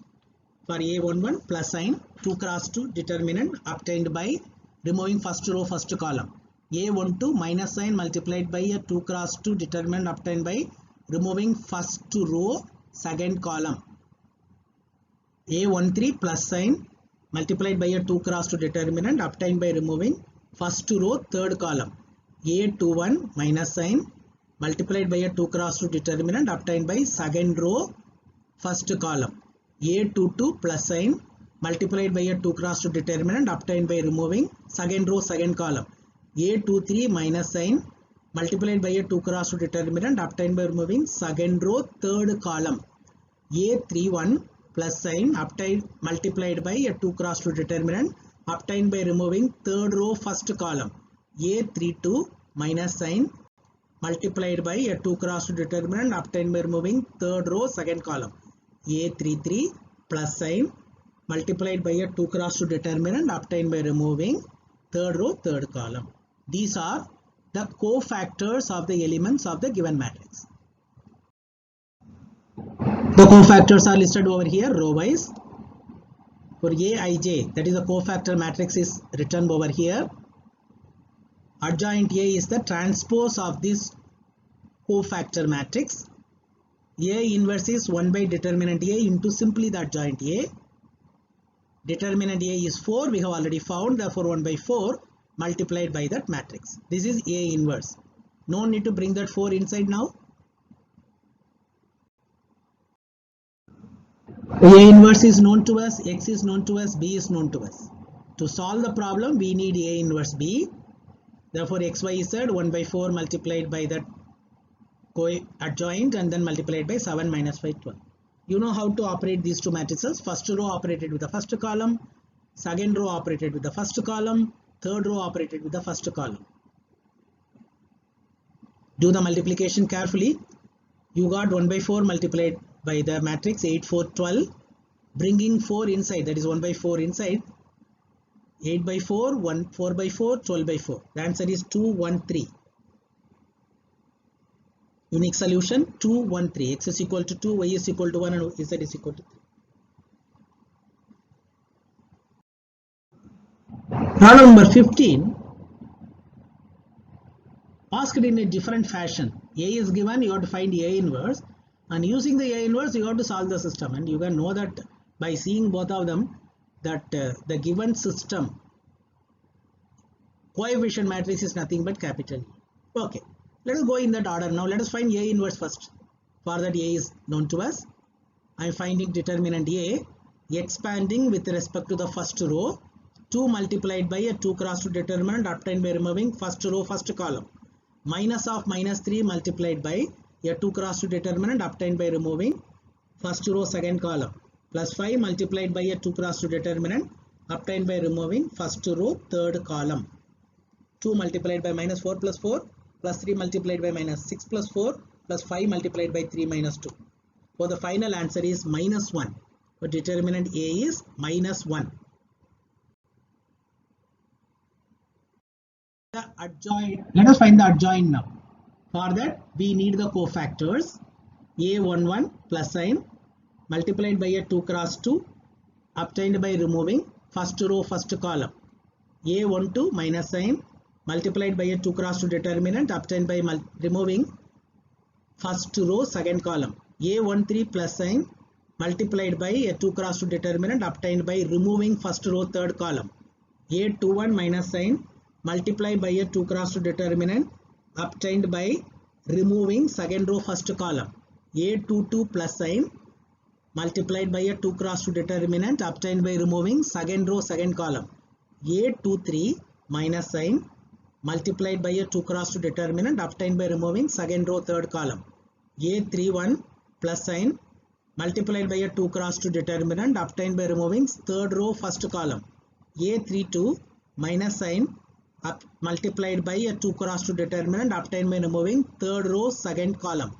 For A11 plus sign 2 cross 2 determinant obtained by removing first row first column. A12 minus sign multiplied by a 2 cross 2 determinant obtained by removing first row second column. A13 plus sign multiplied by a 2 cross 2 determinant obtained by removing first row third column. A21 minus sign multiplied by a 2 cross 2 determinant obtained by second row first column. A22 plus sign multiplied by a 2 cross 2 determinant obtained by removing second row second column. A23 minus sign multiplied by a 2 cross 2 determinant obtained by removing second row third column. A31 plus sign obtained multiplied by a 2 cross 2 determinant obtained by removing third row first column. A32 minus sign multiplied by a 2 cross 2 determinant obtained by removing third row second column. A33 plus sign multiplied by a 2 cross 2 determinant obtained by removing third row third column. These are the cofactors of the elements of the given matrix. The cofactors are listed over here row wise. For Aij, that is the cofactor matrix, is written over here. Adjoint A is the transpose of this cofactor matrix. A inverse is 1 by determinant A into simply the adjoint A. Determinant A is 4, we have already found, therefore 1 by 4 multiplied by that matrix. This is A inverse. No need to bring that 4 inside now. A inverse is known to us, X is known to us, B is known to us. To solve the problem, we need A inverse B. Therefore, XY is 1 by 4 multiplied by that adjoint and then multiplied by 7 minus 5, 12. You know how to operate these two matrices. First row operated with the first column, second row operated with the first column, third row operated with the first column. Do the multiplication carefully. You got 1 by 4 multiplied by the matrix 8, 4, 12. Bringing 4 inside, that is 1 by 4 inside. 8 by 4, 1, 4 by 4, 12 by 4. The answer is 2, 1, 3. Unique solution 2, 1, 3. X is equal to 2, Y is equal to 1 and Z is equal to 3. Problem number 15. Asked in a different fashion. A is given, you have to find A inverse, and using the A inverse you have to solve the system, and you can know that by seeing both of them that the given system coefficient matrix is nothing but capital E. Okay, let us go in that order. Now let us find A inverse first. For that A is known to us. I am finding determinant A expanding with respect to the first row, 2 multiplied by a 2 cross 2 determinant obtained by removing first row first column, minus of minus 3 multiplied by a 2 cross 2 determinant obtained by removing first row second column, plus 5 multiplied by a 2 cross 2 determinant obtained by removing first row third column. 2 multiplied by minus 4 plus 4 plus 3 multiplied by minus 6 plus 4 plus 5 multiplied by 3 minus 2. For the final answer is minus 1. For determinant A is minus 1. The adjoint. Let us find the adjoint now. For that we need the cofactors. A11 plus sign multiplied by a 2 cross 2 obtained by removing first row first column. A12 minus sign multiplied by a 2 cross 2 determinant obtained by removing first row second column. A13 plus sign multiplied by a 2 cross 2 determinant obtained by removing first row third column. A21 minus sign multiplied by a 2 cross 2 determinant obtained by removing second row first column. A22 plus sign multiplied by a 2 cross 2 determinant obtained by removing second row second column. A23 minus sign multiplied by a 2 cross 2 determinant obtained by removing second row third column. A31 plus sign multiplied by a 2 cross 2 determinant obtained by removing third row first column. A32 minus sign multiplied by a 2 cross 2 determinant obtained by removing third row second column.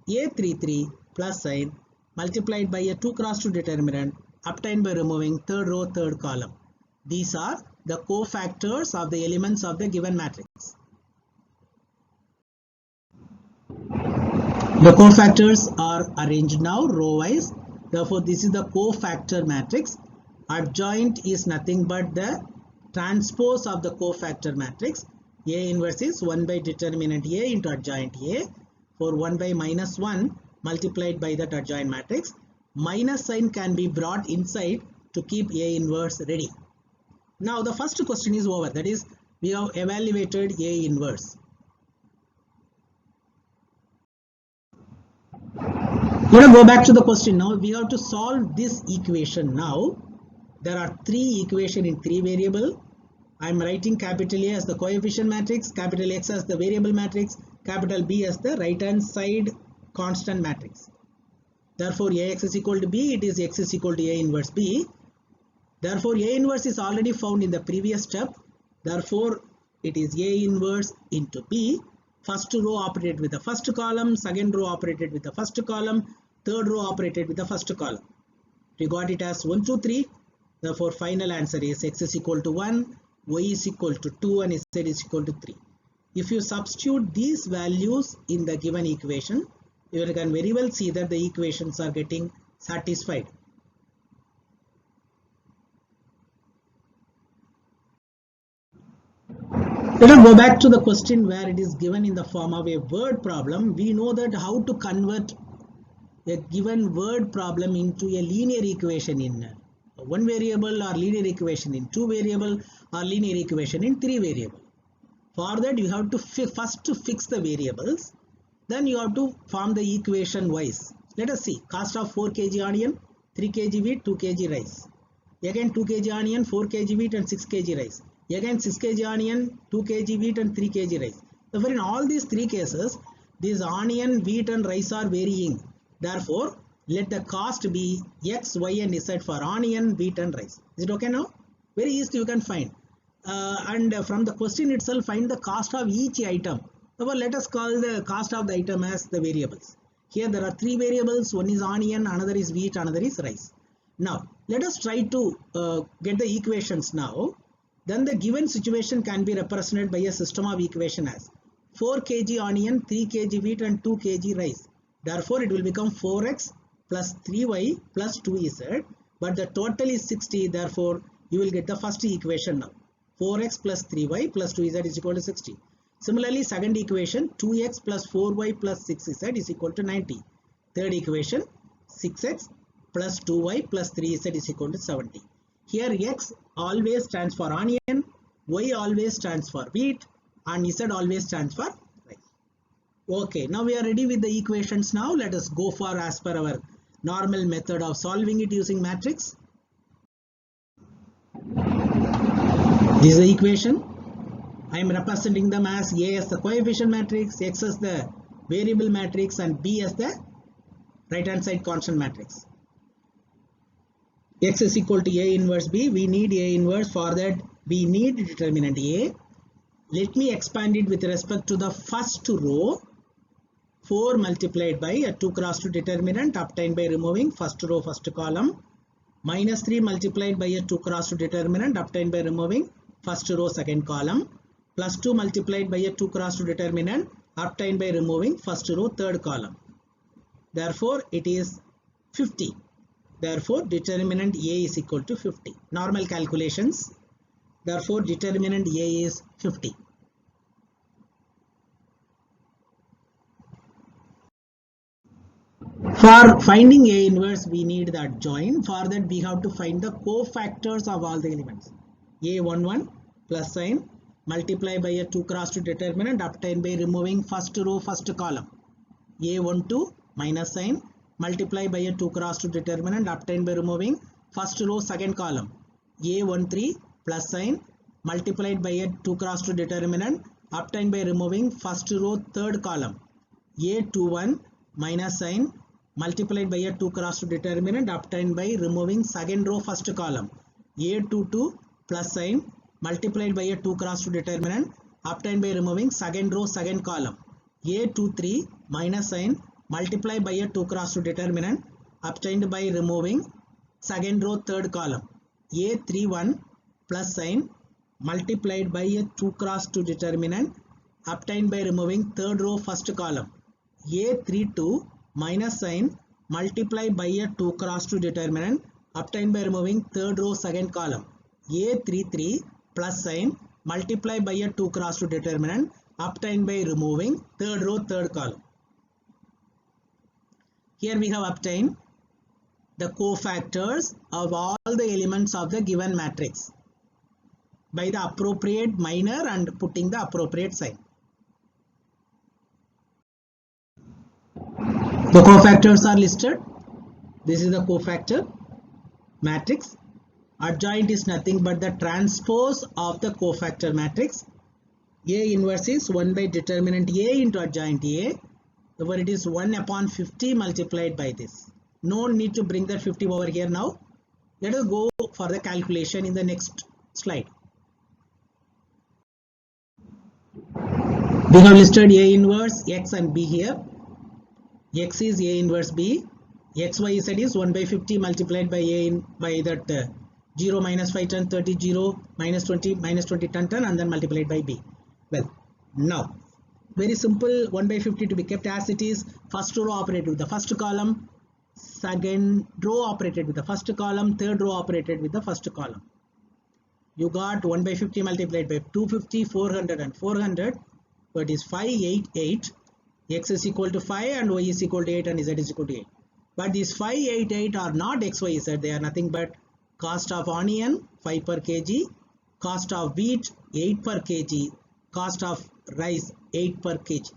A33 plus sign multiplied by a 2 cross 2 determinant obtained by removing third row third column. These are the cofactors of the elements of the given matrix. The cofactors are arranged now row wise. Therefore, this is the cofactor matrix. Adjoint is nothing but the transpose of the cofactor matrix. A inverse is 1 by determinant A into adjoint A. For 1 by minus 1 multiplied by that adjoint matrix. Minus sign can be brought inside to keep A inverse ready. Now the first question is over. That is, we have evaluated A inverse. Let us go back to the question now. We have to solve this equation now. There are three equations in three variable. I am writing capital A as the coefficient matrix, capital X as the variable matrix, capital B as the right hand side constant matrix. Therefore, Ax is equal to B, it is X is equal to A inverse B. Therefore, A inverse is already found in the previous step. Therefore, it is A inverse into B. First row operated with the first column, second row operated with the first column, third row operated with the first column. We got it as 1, 2, 3. Therefore, final answer is X is equal to 1, Y is equal to 2 and Z is equal to 3. If you substitute these values in the given equation, you can very well see that the equations are getting satisfied. Let us go back to the question where it is given in the form of a word problem. We know that how to convert a given word problem into a linear equation in one variable, or linear equation in two variable, or linear equation in three variable. For that you have to first to fix the variables, then you have to form the equation wise. Let us see. Cost of 4 kg onion, 3 kg wheat, 2 kg rice. Again 2 kg onion, 4 kg wheat and 6 kg rice. Again 6 kg onion, 2 kg wheat and 3 kg rice. Therefore, in all these three cases, these onion, wheat and rice are varying. Therefore, let the cost be X, Y and Z for onion, wheat and rice. Is it okay now? Very easily you can find. And from the question itself, find the cost of each item. Therefore, let us call the cost of the item as the variables. Here there are three variables. One is onion, another is wheat, another is rice. Now, let us try to get the equations now. Then the given situation can be represented by a system of equation as 4 kg onion, 3 kg wheat and 2 kg rice. Therefore, it will become 4x plus 3y plus 2z, but the total is 60. Therefore, you will get the first equation now. 4x plus 3y plus 2z is equal to 60. Similarly, second equation, 2x plus 4y plus 6z is equal to 90. Third equation, 6x plus 2y plus 3z is equal to 70. Here x always stands for onion, y always stands for wheat, and z always stands for rice. Okay, now we are ready with the equations. Now let us go for as per our normal method of solving it using matrix. This is the equation. I am representing them as A as the coefficient matrix, X as the variable matrix, and B as the right hand side constant matrix. X is equal to A inverse B. We need A inverse. For that we need determinant A. Let me expand it with respect to the first row. 4 multiplied by a 2 cross 2 determinant obtained by removing first row first column, minus 3 multiplied by a 2 cross 2 determinant obtained by removing first row second column, plus 2 multiplied by a 2 cross 2 determinant obtained by removing first row third column. Therefore, it is 50. Therefore, determinant A is equal to 50. Normal calculations. Therefore, determinant A is 50. For finding A inverse, we need the adjoint. For that, we have to find the cofactors of all the elements. A11 plus sign multiply by a 2 cross 2 determinant obtained by removing first row first column. A12 minus sign multiply by a 2 cross 2 determinant obtained by removing first row second column. A13 plus sign multiplied by a 2 cross 2 determinant obtained by removing first row third column. A21 minus sign multiplied by a 2 cross 2 determinant obtained by removing second row first column. A22 plus sign multiplied by a 2 cross 2 determinant obtained by removing second row second column. A23 minus sign multiplied by a 2 cross 2 determinant obtained by removing second row third column. A31 plus sign multiplied by a 2 cross 2 determinant obtained by removing third row first column. A32 minus sign multiplied by a 2 cross 2 determinant obtained by removing third row second column. A33 plus sign multiplied by a 2 cross 2 determinant obtained by removing third row third column. Here we have obtained the cofactors of all the elements of the given matrix by the appropriate minor and putting the appropriate sign. The cofactors are listed. This is the cofactor matrix. Adjoint is nothing but the transpose of the cofactor matrix. A inverse is 1 by determinant A into adjoint A. Therefore, it is 1 upon 50 multiplied by this. No need to bring that 50 over here now. Let us go for the calculation in the next slide. We have listed A inverse X and B here. X is A inverse B. XYZ is 1 by 50 multiplied by A in by that 0 minus 5 turn 30 0 minus 20 turn and then multiplied by B. Well, now very simple, 1 by 50 to be kept as it is. First row operated with the first column, second row operated with the first column, third row operated with the first column. You got 1 by 50 multiplied by 250, 400 and 400. So it is 588. X is equal to 5 and Y is equal to 8 and Z is equal to 8. But these 588 are not X, Y, Z. They are nothing but cost of onion 5 per kg, cost of wheat 8 per kg, cost of rice 8 per kg.